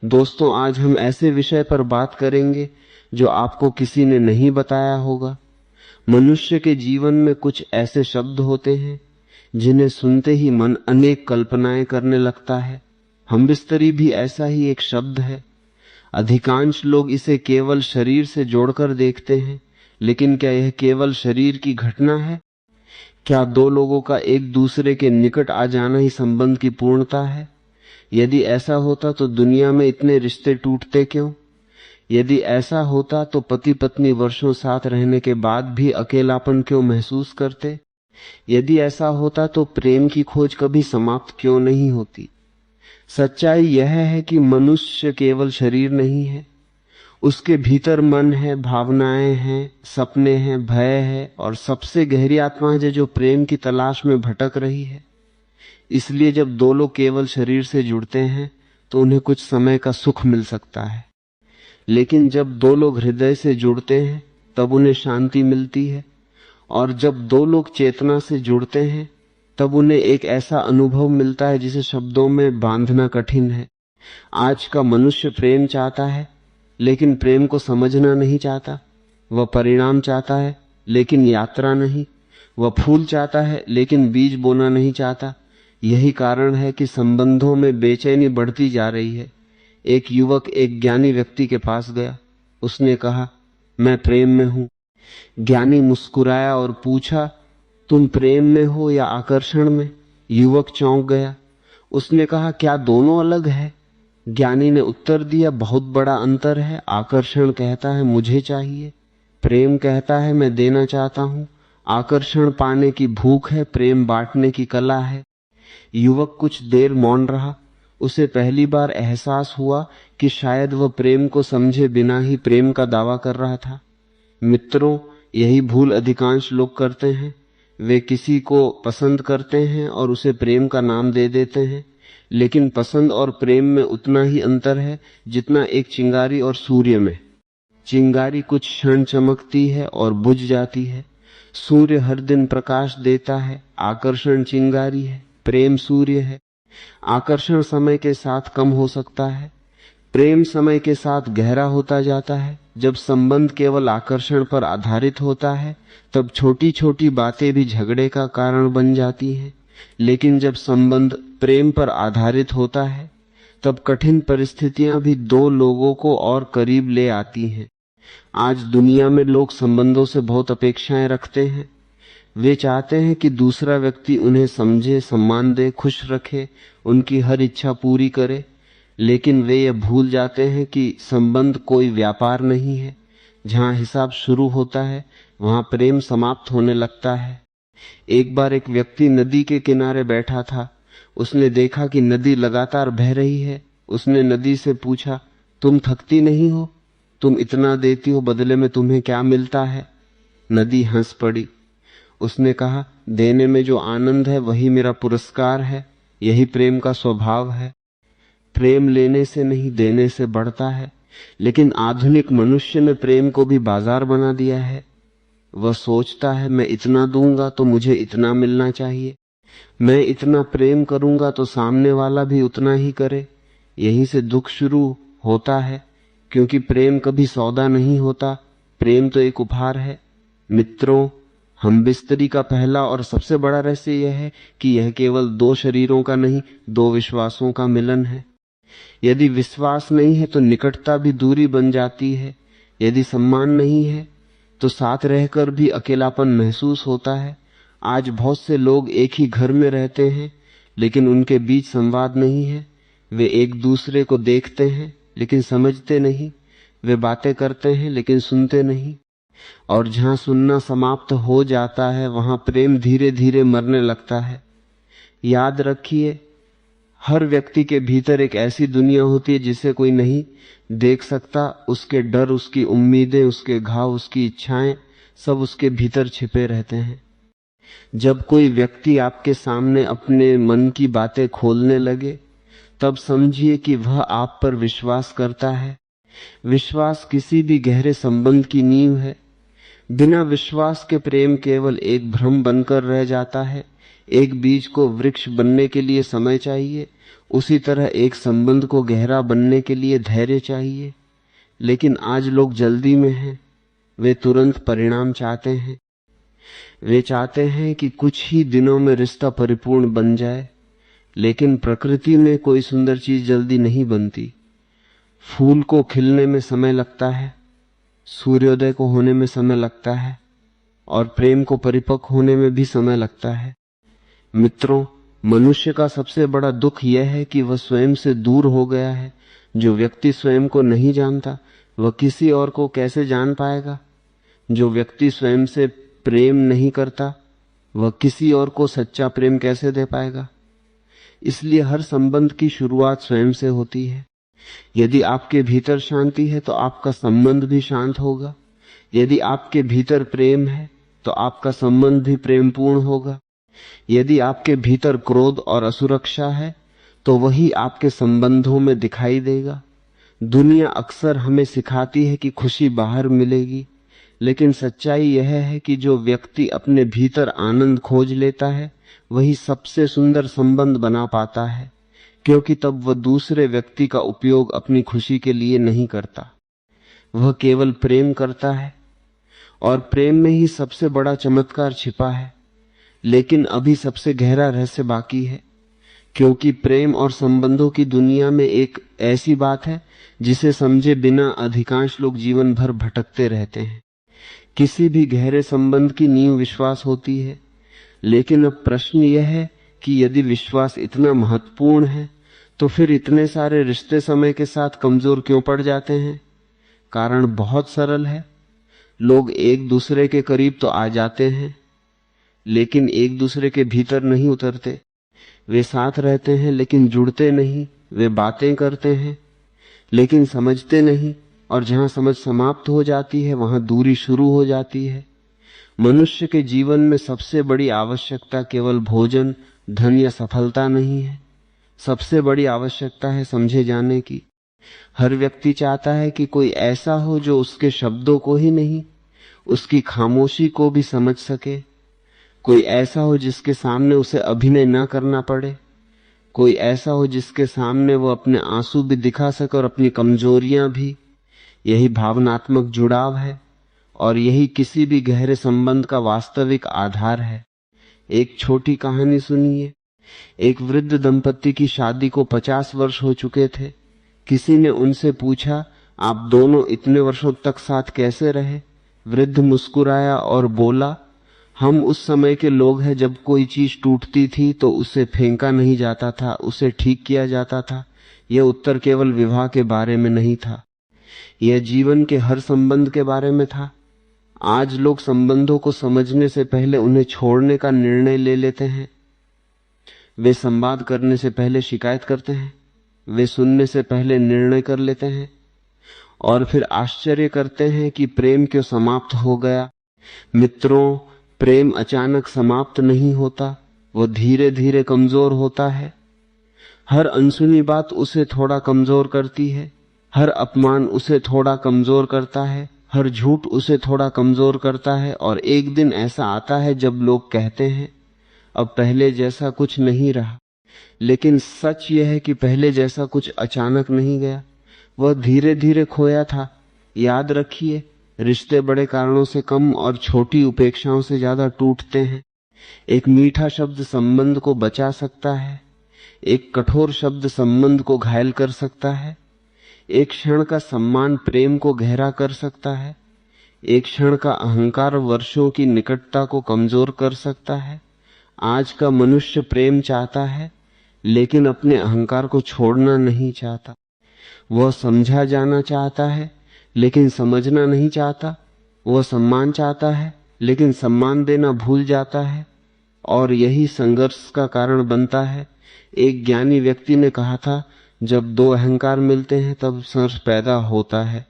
दोस्तों, आज हम ऐसे विषय पर बात करेंगे जो आपको किसी ने नहीं बताया होगा। मनुष्य के जीवन में कुछ ऐसे शब्द होते हैं जिन्हें सुनते ही मन अनेक कल्पनाएं करने लगता है। हम बिस्तरी भी ऐसा ही एक शब्द है। अधिकांश लोग इसे केवल शरीर से जोड़कर देखते हैं, लेकिन क्या यह केवल शरीर की घटना है? क्या दो लोगों का एक दूसरे के निकट आ जाना ही संबंध की पूर्णता है? यदि ऐसा होता तो दुनिया में इतने रिश्ते टूटते क्यों? यदि ऐसा होता तो पति पत्नी वर्षों साथ रहने के बाद भी अकेलापन क्यों महसूस करते? यदि ऐसा होता तो प्रेम की खोज कभी समाप्त क्यों नहीं होती? सच्चाई यह है कि मनुष्य केवल शरीर नहीं है, उसके भीतर मन है, भावनाएं हैं, सपने हैं, भय है और सबसे गहरी आत्मा है जो प्रेम की तलाश में भटक रही है। इसलिए जब दो लोग केवल शरीर से जुड़ते हैं तो उन्हें कुछ समय का सुख मिल सकता है, लेकिन जब दो लोग हृदय से जुड़ते हैं तब उन्हें शांति मिलती है, और जब दो लोग चेतना से जुड़ते हैं तब उन्हें एक ऐसा अनुभव मिलता है जिसे शब्दों में बांधना कठिन है। आज का मनुष्य प्रेम चाहता है, लेकिन प्रेम को समझना नहीं चाहता। वह परिणाम चाहता है, लेकिन यात्रा नहीं। वह फूल चाहता है, लेकिन बीज बोना नहीं चाहता। यही कारण है कि संबंधों में बेचैनी बढ़ती जा रही है। एक युवक एक ज्ञानी व्यक्ति के पास गया। उसने कहा, मैं प्रेम में हूं। ज्ञानी मुस्कुराया और पूछा, तुम प्रेम में हो या आकर्षण में? युवक चौंक गया। उसने कहा, क्या दोनों अलग है? ज्ञानी ने उत्तर दिया, बहुत बड़ा अंतर है। आकर्षण कहता है मुझे चाहिए, प्रेम कहता है मैं देना चाहता हूं। आकर्षण पाने की भूख है, प्रेम बांटने की कला है। युवक कुछ देर मौन रहा। उसे पहली बार एहसास हुआ कि शायद वह प्रेम को समझे बिना ही प्रेम का दावा कर रहा था। मित्रों, यही भूल अधिकांश लोग करते हैं। वे किसी को पसंद करते हैं और उसे प्रेम का नाम दे देते हैं, लेकिन पसंद और प्रेम में उतना ही अंतर है जितना एक चिंगारी और सूर्य में। चिंगारी कुछ क्षण चमकती है और बुझ जाती है। सूर्य हर दिन प्रकाश देता है। आकर्षण चिंगारी है, प्रेम सूर्य है। आकर्षण समय के साथ कम हो सकता है, प्रेम समय के साथ गहरा होता जाता है। जब संबंध केवल आकर्षण पर आधारित होता है तब छोटी छोटी बातें भी झगड़े का कारण बन जाती हैं, लेकिन जब संबंध प्रेम पर आधारित होता है तब कठिन परिस्थितियां भी दो लोगों को और करीब ले आती हैं। आज दुनिया में लोग संबंधों से बहुत अपेक्षाएं रखते हैं। वे चाहते हैं कि दूसरा व्यक्ति उन्हें समझे, सम्मान दे, खुश रखे, उनकी हर इच्छा पूरी करे, लेकिन वे ये भूल जाते हैं कि संबंध कोई व्यापार नहीं है। जहां हिसाब शुरू होता है वहां प्रेम समाप्त होने लगता है। एक बार एक व्यक्ति नदी के किनारे बैठा था। उसने देखा कि नदी लगातार बह रही है। उसने नदी से पूछा, तुम थकती नहीं हो? तुम इतना देती हो, बदले में तुम्हें क्या मिलता है? नदी हंस पड़ी। उसने कहा, देने में जो आनंद है वही मेरा पुरस्कार है। यही प्रेम का स्वभाव है। प्रेम लेने से नहीं, देने से बढ़ता है। लेकिन आधुनिक मनुष्य ने प्रेम को भी बाजार बना दिया है। वह सोचता है, मैं इतना दूंगा तो मुझे इतना मिलना चाहिए। मैं इतना प्रेम करूंगा तो सामने वाला भी उतना ही करे। यहीं से दुख शुरू होता है, क्योंकि प्रेम कभी सौदा नहीं होता। प्रेम तो एक उपहार है। मित्रों, हम बिस्तरी का पहला और सबसे बड़ा रहस्य यह है कि यह केवल दो शरीरों का नहीं, दो विश्वासों का मिलन है। यदि विश्वास नहीं है तो निकटता भी दूरी बन जाती है। यदि सम्मान नहीं है तो साथ रहकर भी अकेलापन महसूस होता है। आज बहुत से लोग एक ही घर में रहते हैं, लेकिन उनके बीच संवाद नहीं है। वे एक दूसरे को देखते हैं लेकिन समझते नहीं। वे बातें करते हैं लेकिन सुनते नहीं। और जहां सुनना समाप्त हो जाता है वहां प्रेम धीरे धीरे मरने लगता है। याद रखिए, हर व्यक्ति के भीतर एक ऐसी दुनिया होती है जिसे कोई नहीं देख सकता। उसके डर, उसकी उम्मीदें, उसके घाव, उसकी इच्छाएं सब उसके भीतर छिपे रहते हैं। जब कोई व्यक्ति आपके सामने अपने मन की बातें खोलने लगे तब समझिए कि वह आप पर विश्वास करता है। विश्वास किसी भी गहरे संबंध की नींव है। बिना विश्वास के प्रेम केवल एक भ्रम बनकर रह जाता है। एक बीज को वृक्ष बनने के लिए समय चाहिए, उसी तरह एक संबंध को गहरा बनने के लिए धैर्य चाहिए। लेकिन आज लोग जल्दी में हैं, वे तुरंत परिणाम चाहते हैं। वे चाहते हैं कि कुछ ही दिनों में रिश्ता परिपूर्ण बन जाए, लेकिन प्रकृति में कोई सुंदर चीज जल्दी नहीं बनती। फूल को खिलने में समय लगता है, सूर्योदय को होने में समय लगता है, और प्रेम को परिपक्व होने में भी समय लगता है। मित्रों, मनुष्य का सबसे बड़ा दुख यह है कि वह स्वयं से दूर हो गया है। जो व्यक्ति स्वयं को नहीं जानता, वह किसी और को कैसे जान पाएगा? जो व्यक्ति स्वयं से प्रेम नहीं करता, वह किसी और को सच्चा प्रेम कैसे दे पाएगा? इसलिए हर संबंध की शुरुआत स्वयं से होती है। यदि आपके भीतर शांति है तो आपका संबंध भी शांत होगा। यदि आपके भीतर प्रेम है तो आपका संबंध भी प्रेमपूर्ण होगा। यदि आपके भीतर क्रोध और असुरक्षा है तो वही आपके संबंधों में दिखाई देगा। दुनिया अक्सर हमें सिखाती है कि खुशी बाहर मिलेगी, लेकिन सच्चाई यह है कि जो व्यक्ति अपने भीतर आनंद खोज लेता है वही सबसे सुंदर संबंध बना पाता है, क्योंकि तब वह दूसरे व्यक्ति का उपयोग अपनी खुशी के लिए नहीं करता, वह केवल प्रेम करता है। और प्रेम में ही सबसे बड़ा चमत्कार छिपा है। लेकिन अभी सबसे गहरा रहस्य बाकी है, क्योंकि प्रेम और संबंधों की दुनिया में एक ऐसी बात है जिसे समझे बिना अधिकांश लोग जीवन भर भटकते रहते हैं। किसी भी गहरे संबंध की नींव विश्वास होती है, लेकिन अब प्रश्न यह है कि यदि विश्वास इतना महत्वपूर्ण है तो फिर इतने सारे रिश्ते समय के साथ कमजोर क्यों पड़ जाते हैं? कारण बहुत सरल है। लोग एक दूसरे के करीब तो आ जाते हैं, लेकिन एक दूसरे के भीतर नहीं उतरते। वे साथ रहते हैं लेकिन जुड़ते नहीं। वे बातें करते हैं लेकिन समझते नहीं, और जहां समझ समाप्त हो जाती है वहां दूरी शुरू हो जाती है। मनुष्य के जीवन में सबसे बड़ी आवश्यकता केवल भोजन, धन या सफलता नहीं है। सबसे बड़ी आवश्यकता है समझे जाने की। हर व्यक्ति चाहता है कि कोई ऐसा हो जो उसके शब्दों को ही नहीं, उसकी खामोशी को भी समझ सके। कोई ऐसा हो जिसके सामने उसे अभिनय न करना पड़े। कोई ऐसा हो जिसके सामने वो अपने आंसू भी दिखा सके और अपनी कमजोरियां भी। यही भावनात्मक जुड़ाव है, और यही किसी भी गहरे संबंध का वास्तविक आधार है। एक छोटी कहानी सुनिए। एक वृद्ध दंपत्ति की शादी को 50 वर्ष हो चुके थे। किसी ने उनसे पूछा, आप दोनों इतने वर्षों तक साथ कैसे रहे? वृद्ध मुस्कुराया और बोला, हम उस समय के लोग हैं जब कोई चीज टूटती थी तो उसे फेंका नहीं जाता था, उसे ठीक किया जाता था। यह उत्तर केवल विवाह के बारे में नहीं था, यह जीवन के हर संबंध के बारे में था। आज लोग संबंधों को समझने से पहले उन्हें छोड़ने का निर्णय ले लेते हैं। वे संवाद करने से पहले शिकायत करते हैं। वे सुनने से पहले निर्णय कर लेते हैं, और फिर आश्चर्य करते हैं कि प्रेम क्यों समाप्त हो गया। मित्रों, प्रेम अचानक समाप्त नहीं होता, वो धीरे धीरे कमजोर होता है। हर अनसुनी बात उसे थोड़ा कमजोर करती है, हर अपमान उसे थोड़ा कमजोर करता है, हर झूठ उसे थोड़ा कमजोर करता है। और एक दिन ऐसा आता है जब लोग कहते हैं, अब पहले जैसा कुछ नहीं रहा। लेकिन सच यह है कि पहले जैसा कुछ अचानक नहीं गया, वह धीरे धीरे खोया था। याद रखिए, रिश्ते बड़े कारणों से कम और छोटी उपेक्षाओं से ज्यादा टूटते हैं। एक मीठा शब्द संबंध को बचा सकता है, एक कठोर शब्द संबंध को घायल कर सकता है। एक क्षण का सम्मान प्रेम को गहरा कर सकता है, एक क्षण का अहंकार वर्षों की निकटता को कमजोर कर सकता है। आज का मनुष्य प्रेम चाहता है, लेकिन अपने अहंकार को छोड़ना नहीं चाहता। वह समझा जाना चाहता है, लेकिन समझना नहीं चाहता। वह सम्मान चाहता है, लेकिन सम्मान देना भूल जाता है, और यही संघर्ष का कारण बनता है। एक ज्ञानी व्यक्ति ने कहा था, जब दो अहंकार मिलते हैं तब संघर्ष पैदा होता है,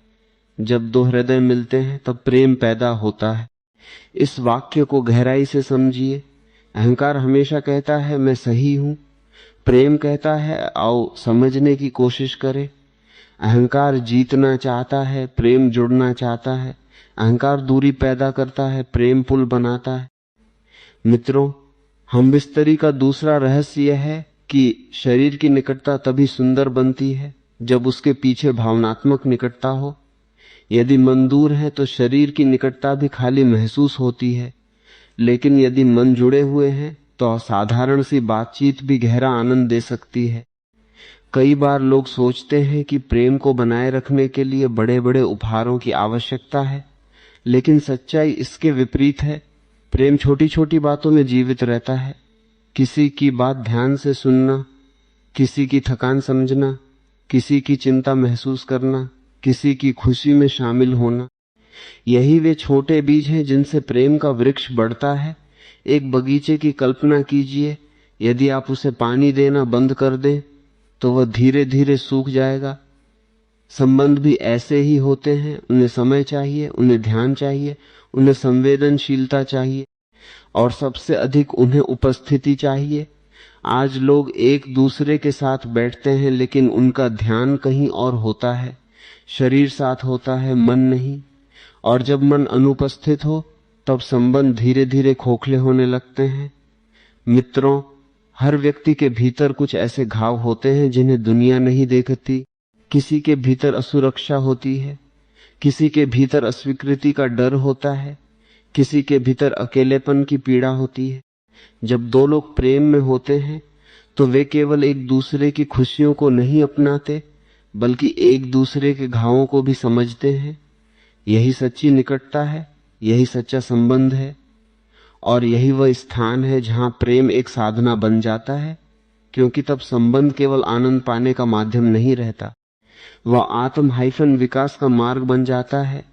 जब दो हृदय मिलते हैं तब प्रेम पैदा होता है। इस वाक्य को गहराई से समझिए। अहंकार हमेशा कहता है मैं सही हूं, प्रेम कहता है आओ समझने की कोशिश करें। अहंकार जीतना चाहता है, प्रेम जुड़ना चाहता है। अहंकार दूरी पैदा करता है, प्रेम पुल बनाता है। मित्रों, हम बिस्तरी का दूसरा रहस्य यह है कि शरीर की निकटता तभी सुंदर बनती है जब उसके पीछे भावनात्मक निकटता हो। यदि मन दूर है तो शरीर की निकटता भी खाली महसूस होती है, लेकिन यदि मन जुड़े हुए हैं तो असाधारण सी बातचीत भी गहरा आनंद दे सकती है। कई बार लोग सोचते हैं कि प्रेम को बनाए रखने के लिए बड़े बड़े उपहारों की आवश्यकता है, लेकिन सच्चाई इसके विपरीत है। प्रेम छोटी छोटी बातों में जीवित रहता है। किसी की बात ध्यान से सुनना, किसी की थकान समझना, किसी की चिंता महसूस करना, किसी की खुशी में शामिल होना, यही वे छोटे बीज हैं जिनसे प्रेम का वृक्ष बढ़ता है। एक बगीचे की कल्पना कीजिए, यदि आप उसे पानी देना बंद कर दें तो वह धीरे धीरे सूख जाएगा। संबंध भी ऐसे ही होते हैं। उन्हें समय चाहिए, उन्हें ध्यान चाहिए, उन्हें संवेदनशीलता चाहिए और सबसे अधिक उन्हें उपस्थिति चाहिए। आज लोग एक दूसरे के साथ बैठते हैं लेकिन उनका ध्यान कहीं और होता है। शरीर साथ होता है, मन नहीं। और जब मन अनुपस्थित हो तब संबंध धीरे धीरे खोखले होने लगते हैं। मित्रों, हर व्यक्ति के भीतर कुछ ऐसे घाव होते हैं जिन्हें दुनिया नहीं देखती। किसी के भीतर असुरक्षा होती है, किसी के भीतर अस्वीकृति का डर होता है, किसी के भीतर अकेलेपन की पीड़ा होती है। जब दो लोग प्रेम में होते हैं तो वे केवल एक दूसरे की खुशियों को नहीं अपनाते, बल्कि एक दूसरे के घावों को भी समझते हैं। यही सच्ची निकटता है, यही सच्चा संबंध है, और यही वह स्थान है जहां प्रेम एक साधना बन जाता है, क्योंकि तब संबंध केवल आनंद पाने का माध्यम नहीं रहता, वह आत्म विकास का मार्ग बन जाता है।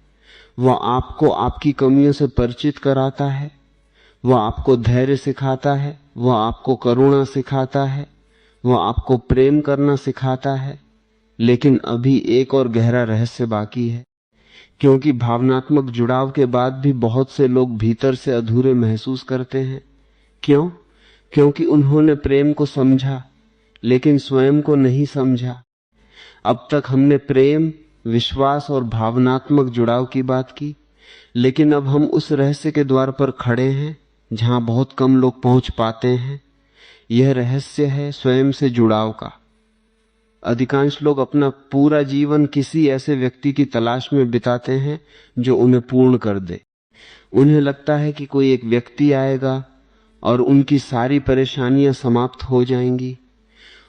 वह आपको आपकी कमियों से परिचित कराता है, वह आपको धैर्य सिखाता है, वह आपको करुणा सिखाता है, वह आपको प्रेम करना सिखाता है। लेकिन अभी एक और गहरा रहस्य बाकी है, क्योंकि भावनात्मक जुड़ाव के बाद भी बहुत से लोग भीतर से अधूरे महसूस करते हैं। क्यों? क्योंकि उन्होंने प्रेम को समझा लेकिन स्वयं को नहीं समझा। अब तक हमने प्रेम, विश्वास और भावनात्मक जुड़ाव की बात की, लेकिन अब हम उस रहस्य के द्वार पर खड़े हैं जहां बहुत कम लोग पहुंच पाते हैं। यह रहस्य है स्वयं से जुड़ाव का। अधिकांश लोग अपना पूरा जीवन किसी ऐसे व्यक्ति की तलाश में बिताते हैं जो उन्हें पूर्ण कर दे। उन्हें लगता है कि कोई एक व्यक्ति आएगा और उनकी सारी परेशानियां समाप्त हो जाएंगी,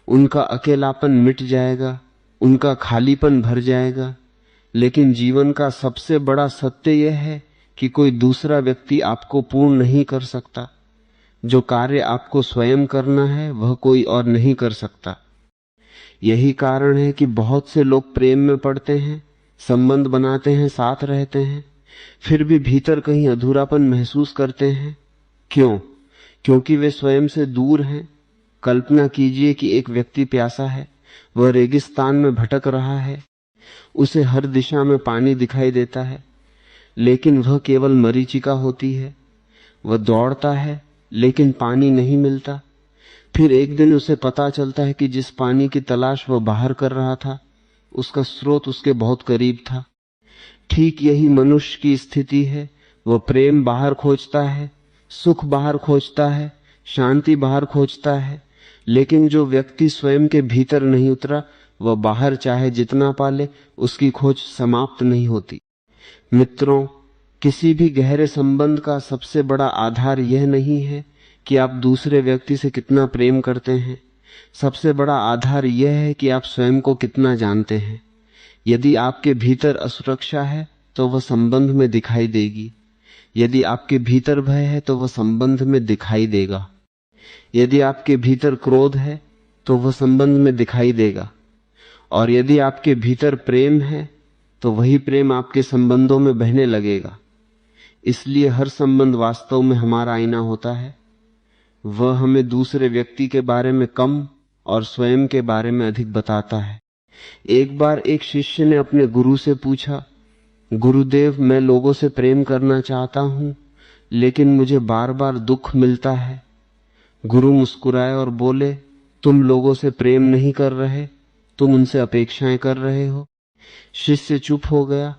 उनका अकेलापन मिट जाएगा, उनका खालीपन भर जाएगा। लेकिन जीवन का सबसे बड़ा सत्य यह है कि कोई दूसरा व्यक्ति आपको पूर्ण नहीं कर सकता। जो कार्य आपको स्वयं करना है वह कोई और नहीं कर सकता। यही कारण है कि बहुत से लोग प्रेम में पड़ते हैं, संबंध बनाते हैं, साथ रहते हैं, फिर भी भीतर कहीं अधूरापन महसूस करते हैं। क्यों? क्योंकि वे स्वयं से दूर हैं। कल्पना कीजिए कि एक व्यक्ति प्यासा है, वह रेगिस्तान में भटक रहा है, उसे हर दिशा में पानी दिखाई देता है, लेकिन वह केवल मरीचिका होती है। वह दौड़ता है लेकिन पानी नहीं मिलता। फिर एक दिन उसे पता चलता है कि जिस पानी की तलाश वह बाहर कर रहा था, उसका स्रोत उसके बहुत करीब था। ठीक यही मनुष्य की स्थिति है। वह प्रेम बाहर खोजता है, सुख बाहर खोजता है, शांति बाहर खोजता है, लेकिन जो व्यक्ति स्वयं के भीतर नहीं उतरा, वह बाहर चाहे जितना पाले, उसकी खोज समाप्त नहीं होती। मित्रों, किसी भी गहरे संबंध का सबसे बड़ा आधार यह नहीं है कि आप दूसरे व्यक्ति से कितना प्रेम करते हैं। सबसे बड़ा आधार यह है कि आप स्वयं को कितना जानते हैं। यदि आपके भीतर असुरक्षा है तो वह संबंध में दिखाई देगी। यदि आपके भीतर भय है तो वह संबंध में दिखाई देगा। यदि आपके भीतर क्रोध है तो वह संबंध में दिखाई देगा। और यदि आपके भीतर प्रेम है तो वही प्रेम आपके संबंधों में बहने लगेगा। इसलिए हर संबंध वास्तव में हमारा आईना होता है। वह हमें दूसरे व्यक्ति के बारे में कम और स्वयं के बारे में अधिक बताता है। एक बार एक शिष्य ने अपने गुरु से पूछा, गुरुदेव, मैं लोगों से प्रेम करना चाहता हूं, लेकिन मुझे बार बार दुख मिलता है। गुरु मुस्कुराए और बोले, तुम लोगों से प्रेम नहीं कर रहे, तुम उनसे अपेक्षाएं कर रहे हो। शिष्य चुप हो गया।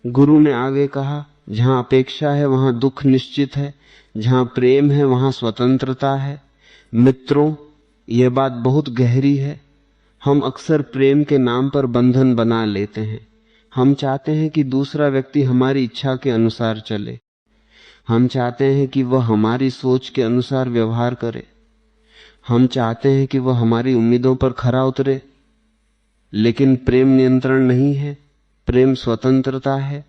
गुरु ने आगे कहा, जहां अपेक्षा है वहां दुख निश्चित है, जहां प्रेम है वहां स्वतंत्रता है। मित्रों, यह बात बहुत गहरी है। हम अक्सर प्रेम के नाम पर बंधन बना लेते हैं। हम चाहते हैं कि दूसरा व्यक्ति हमारी इच्छा के अनुसार चले। हम चाहते हैं कि वह हमारी सोच के अनुसार व्यवहार करे। हम चाहते हैं कि वह हमारी उम्मीदों पर खरा उतरे। लेकिन प्रेम नियंत्रण नहीं है, प्रेम स्वतंत्रता है।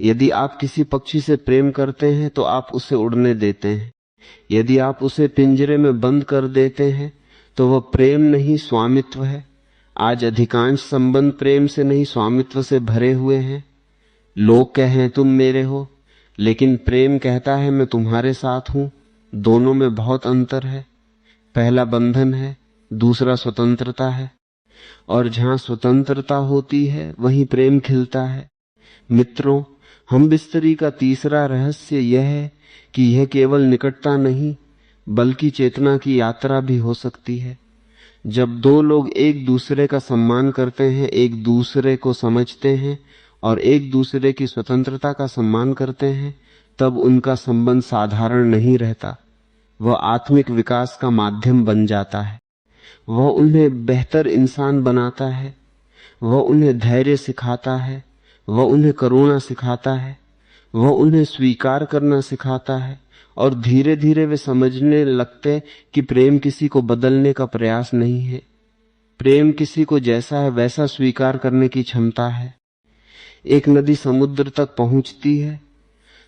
यदि आप किसी पक्षी से प्रेम करते हैं तो आप उसे उड़ने देते हैं। यदि आप उसे पिंजरे में बंद कर देते हैं तो वह प्रेम नहीं, स्वामित्व है। आज अधिकांश संबंध प्रेम से नहीं, स्वामित्व से भरे हुए हैं। लोग कहें तुम मेरे हो, लेकिन प्रेम कहता है मैं तुम्हारे साथ हूं। दोनों में बहुत अंतर है। पहला बंधन है, दूसरा स्वतंत्रता है। और जहां स्वतंत्रता होती है वहीं प्रेम खिलता है। मित्रों, हम बिस्तरी का तीसरा रहस्य यह है कि यह केवल निकटता नहीं बल्कि चेतना की यात्रा भी हो सकती है। जब दो लोग एक दूसरे का सम्मान करते हैं, एक दूसरे को समझते हैं और एक दूसरे की स्वतंत्रता का सम्मान करते हैं, तब उनका संबंध साधारण नहीं रहता। वह आत्मिक विकास का माध्यम बन जाता है। वह उन्हें बेहतर इंसान बनाता है। वह उन्हें धैर्य सिखाता है। वह उन्हें करुणा सिखाता है। वह उन्हें स्वीकार करना सिखाता है। और धीरे धीरे वे समझने लगते कि प्रेम किसी को बदलने का प्रयास नहीं है। प्रेम किसी को जैसा है वैसा स्वीकार करने की क्षमता है। एक नदी समुद्र तक पहुंचती है।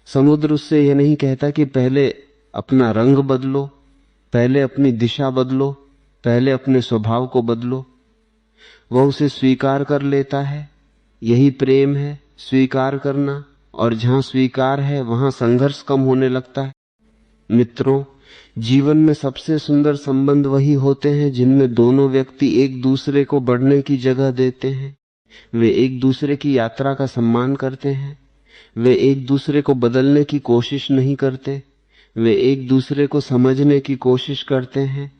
समुद्र उससे यह नहीं कहता कि पहले अपना रंग बदलो, पहले अपनी दिशा बदलो, पहले अपने स्वभाव को बदलो। वह उसे स्वीकार कर लेता है। यही प्रेम है, स्वीकार करना। और जहां स्वीकार है वहां संघर्ष कम होने लगता है। मित्रों, जीवन में सबसे सुंदर संबंध वही होते हैं जिनमें दोनों व्यक्ति एक दूसरे को बढ़ने की जगह देते हैं। वे एक दूसरे की यात्रा का सम्मान करते हैं। वे एक दूसरे को बदलने की कोशिश नहीं करते। वे एक दूसरे को समझने की कोशिश करते हैं।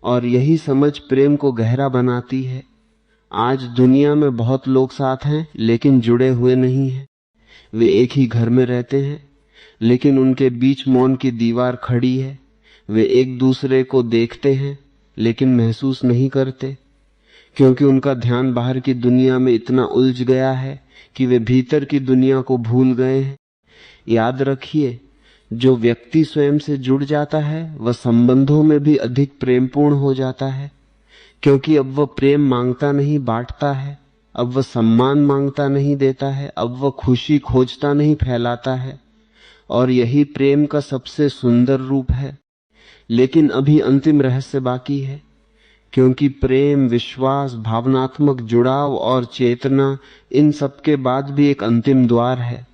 और यही समझ प्रेम को गहरा बनाती है। आज दुनिया में बहुत लोग साथ हैं लेकिन जुड़े हुए नहीं हैं। वे एक ही घर में रहते हैं लेकिन उनके बीच मौन की दीवार खड़ी है। वे एक दूसरे को देखते हैं लेकिन महसूस नहीं करते, क्योंकि उनका ध्यान बाहर की दुनिया में इतना उलझ गया है कि वे भीतर की दुनिया को भूल गए हैं। याद रखिए, जो व्यक्ति स्वयं से जुड़ जाता है वह संबंधों में भी अधिक प्रेमपूर्ण हो जाता है, क्योंकि अब वह प्रेम मांगता नहीं, बांटता है। अब वह सम्मान मांगता नहीं, देता है। अब वह खुशी खोजता नहीं, फैलाता है। और यही प्रेम का सबसे सुंदर रूप है। लेकिन अभी अंतिम रहस्य बाकी है, क्योंकि प्रेम, विश्वास, भावनात्मक जुड़ाव और चेतना, इन सब के बाद भी एक अंतिम द्वार है।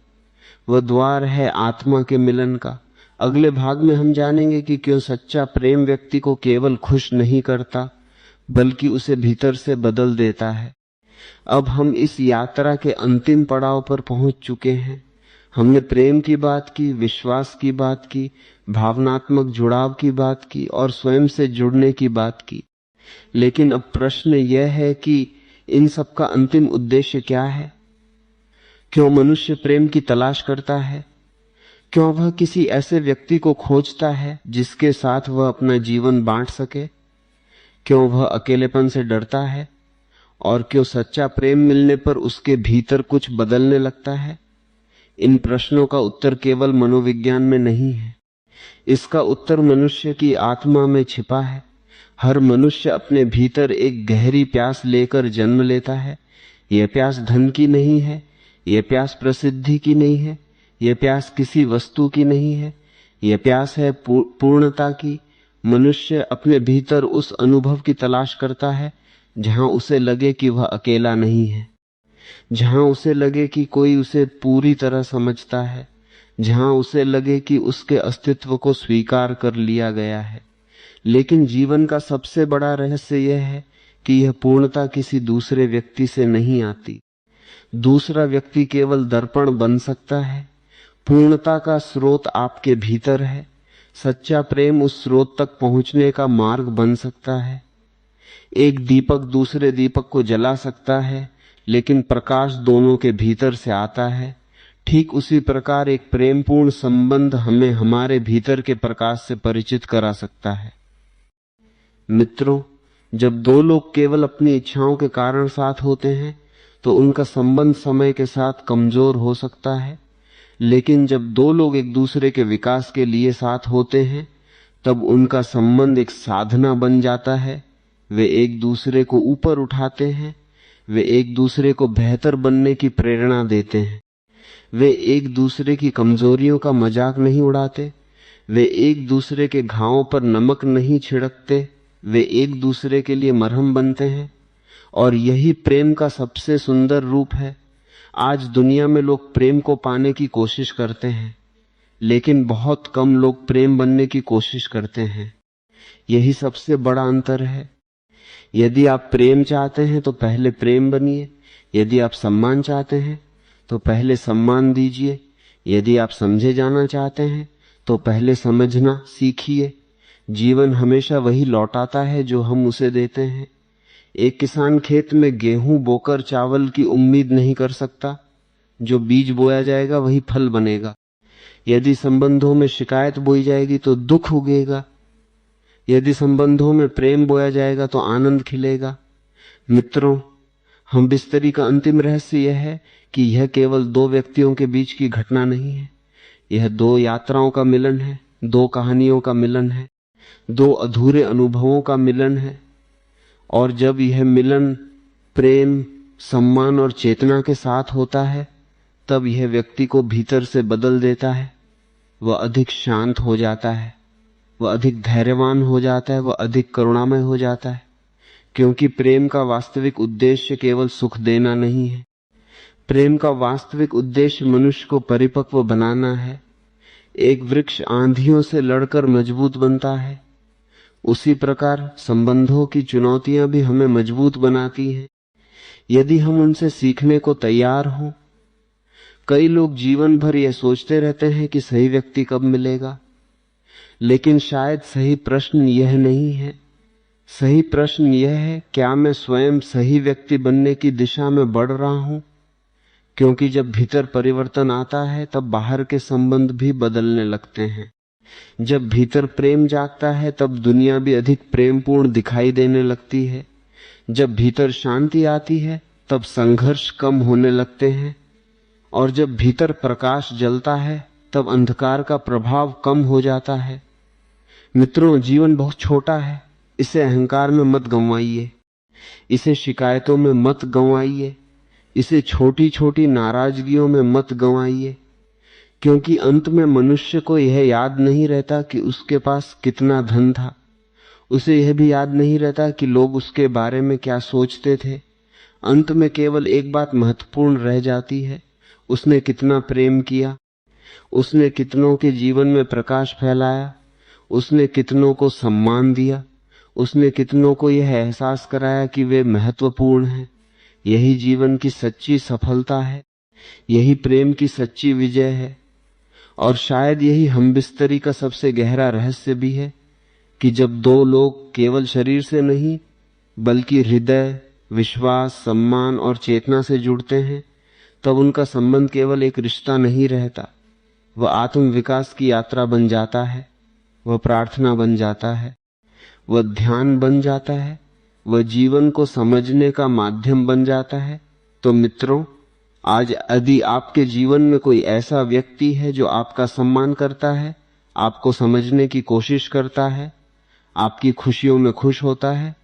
वह द्वार है आत्मा के मिलन का। अगले भाग में हम जानेंगे कि क्यों सच्चा प्रेम व्यक्ति को केवल खुश नहीं करता बल्कि उसे भीतर से बदल देता है। अब हम इस यात्रा के अंतिम पड़ाव पर पहुंच चुके हैं। हमने प्रेम की बात की, विश्वास की बात की, भावनात्मक जुड़ाव की बात की और स्वयं से जुड़ने की बात की। लेकिन अब प्रश्न यह है कि इन सब का अंतिम उद्देश्य क्या है? क्यों मनुष्य प्रेम की तलाश करता है? क्यों वह किसी ऐसे व्यक्ति को खोजता है जिसके साथ वह अपना जीवन बांट सके? क्यों वह अकेलेपन से डरता है? और क्यों सच्चा प्रेम मिलने पर उसके भीतर कुछ बदलने लगता है? इन प्रश्नों का उत्तर केवल मनोविज्ञान में नहीं है। इसका उत्तर मनुष्य की आत्मा में छिपा है। हर मनुष्य अपने भीतर एक गहरी प्यास लेकर जन्म लेता है। यह प्यास धन की नहीं है, यह प्यास प्रसिद्धि की नहीं है, यह प्यास किसी वस्तु की नहीं है, यह प्यास है पूर्णता की। मनुष्य अपने भीतर उस अनुभव की तलाश करता है जहां उसे लगे कि वह अकेला नहीं है, जहां उसे लगे कि कोई उसे पूरी तरह समझता है, जहां उसे लगे कि उसके अस्तित्व को स्वीकार कर लिया गया है। लेकिन जीवन का सबसे बड़ा रहस्य यह है कि यह पूर्णता किसी दूसरे व्यक्ति से नहीं आती। दूसरा व्यक्ति केवल दर्पण बन सकता है। पूर्णता का स्रोत आपके भीतर है। सच्चा प्रेम उस स्रोत तक पहुंचने का मार्ग बन सकता है। एक दीपक दूसरे दीपक को जला सकता है, लेकिन प्रकाश दोनों के भीतर से आता है। ठीक उसी प्रकार एक प्रेमपूर्ण संबंध हमें हमारे भीतर के प्रकाश से परिचित करा सकता है। मित्रों, जब दो लोग केवल अपनी इच्छाओं के कारण साथ होते हैं तो उनका संबंध समय के साथ कमजोर हो सकता है, लेकिन जब दो लोग एक दूसरे के विकास के लिए साथ होते हैं तब उनका संबंध एक साधना बन जाता है। वे एक दूसरे को ऊपर उठाते हैं, वे एक दूसरे को बेहतर बनने की प्रेरणा देते हैं। वे एक दूसरे की कमजोरियों का मजाक नहीं उड़ाते, वे एक दूसरे के घावों पर नमक नहीं छिड़कते, वे एक दूसरे के लिए मरहम बनते हैं। और यही प्रेम का सबसे सुंदर रूप है। आज दुनिया में लोग प्रेम को पाने की कोशिश करते हैं, लेकिन बहुत कम लोग प्रेम बनने की कोशिश करते हैं। यही सबसे बड़ा अंतर है। यदि आप प्रेम चाहते हैं तो पहले प्रेम बनिए, यदि आप सम्मान चाहते हैं तो पहले सम्मान दीजिए, यदि आप समझे जाना चाहते हैं तो पहले समझना सीखिए। जीवन हमेशा वही लौटाता है जो हम उसे देते हैं। एक किसान खेत में गेहूं बोकर चावल की उम्मीद नहीं कर सकता। जो बीज बोया जाएगा वही फल बनेगा। यदि संबंधों में शिकायत बोई जाएगी तो दुख उगेगा, यदि संबंधों में प्रेम बोया जाएगा तो आनंद खिलेगा। मित्रों, हम बिस्तरी का अंतिम रहस्य यह है कि यह केवल दो व्यक्तियों के बीच की घटना नहीं है, यह दो यात्राओं का मिलन है, दो कहानियों का मिलन है, दो अधूरे अनुभवों का मिलन है। और जब यह मिलन प्रेम, सम्मान और चेतना के साथ होता है तब यह व्यक्ति को भीतर से बदल देता है। वह अधिक शांत हो जाता है, वह अधिक धैर्यवान हो जाता है, वह अधिक करुणामय हो जाता है। क्योंकि प्रेम का वास्तविक उद्देश्य केवल सुख देना नहीं है, प्रेम का वास्तविक उद्देश्य मनुष्य को परिपक्व बनाना है। एक वृक्ष आंधियों से लड़कर मजबूत बनता है, उसी प्रकार संबंधों की चुनौतियां भी हमें मजबूत बनाती हैं, यदि हम उनसे सीखने को तैयार हों। कई लोग जीवन भर यह सोचते रहते हैं कि सही व्यक्ति कब मिलेगा, लेकिन शायद सही प्रश्न यह नहीं है। सही प्रश्न यह है, क्या मैं स्वयं सही व्यक्ति बनने की दिशा में बढ़ रहा हूं? क्योंकि जब भीतर परिवर्तन आता है तब बाहर के संबंध भी बदलने लगते हैं। जब भीतर प्रेम जागता है तब दुनिया भी अधिक प्रेमपूर्ण दिखाई देने लगती है। जब भीतर शांति आती है तब संघर्ष कम होने लगते हैं, और जब भीतर प्रकाश जलता है तब अंधकार का प्रभाव कम हो जाता है। मित्रों, जीवन बहुत छोटा है, इसे अहंकार में मत गंवाइए, इसे शिकायतों में मत गंवाइए, इसे छोटी छोटी नाराजगियों में मत गंवाइए। क्योंकि अंत में मनुष्य को यह याद नहीं रहता कि उसके पास कितना धन था, उसे यह भी याद नहीं रहता कि लोग उसके बारे में क्या सोचते थे। अंत में केवल एक बात महत्वपूर्ण रह जाती है, उसने कितना प्रेम किया, उसने कितनों के जीवन में प्रकाश फैलाया, उसने कितनों को सम्मान दिया, उसने कितनों को यह एहसास कराया कि वे महत्वपूर्ण हैं। यही जीवन की सच्ची सफलता है, यही प्रेम की सच्ची विजय है। और शायद यही हमबिस्तरी का सबसे गहरा रहस्य भी है कि जब दो लोग केवल शरीर से नहीं बल्कि हृदय, विश्वास, सम्मान और चेतना से जुड़ते हैं तब उनका संबंध केवल एक रिश्ता नहीं रहता, वह आत्म विकास की यात्रा बन जाता है, वह प्रार्थना बन जाता है, वह ध्यान बन जाता है, वह जीवन को समझने का माध्यम बन जाता है। तो मित्रों, आज यदि आपके जीवन में कोई ऐसा व्यक्ति है जो आपका सम्मान करता है, आपको समझने की कोशिश करता है, आपकी खुशियों में खुश होता है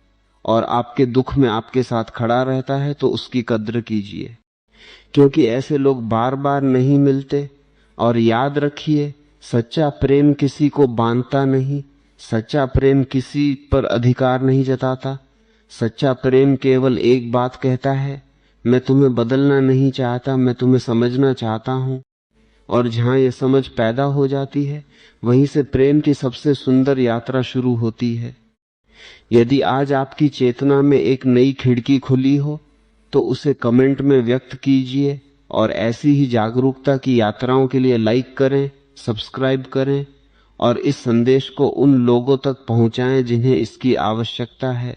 और आपके दुख में आपके साथ खड़ा रहता है, तो उसकी कद्र कीजिए। क्योंकि ऐसे लोग बार बार नहीं मिलते। और याद रखिए, सच्चा प्रेम किसी को बांधता नहीं, सच्चा प्रेम किसी पर अधिकार नहीं जताता। सच्चा प्रेम केवल एक बात कहता है, मैं तुम्हें बदलना नहीं चाहता, मैं तुम्हें समझना चाहता हूं। और जहां यह समझ पैदा हो जाती है, वहीं से प्रेम की सबसे सुंदर यात्रा शुरू होती है। यदि आज आपकी चेतना में एक नई खिड़की खुली हो तो उसे कमेंट में व्यक्त कीजिए, और ऐसी ही जागरूकता की यात्राओं के लिए लाइक करें, सब्सक्राइब करें और इस संदेश को उन लोगों तक पहुंचाएं जिन्हें इसकी आवश्यकता है।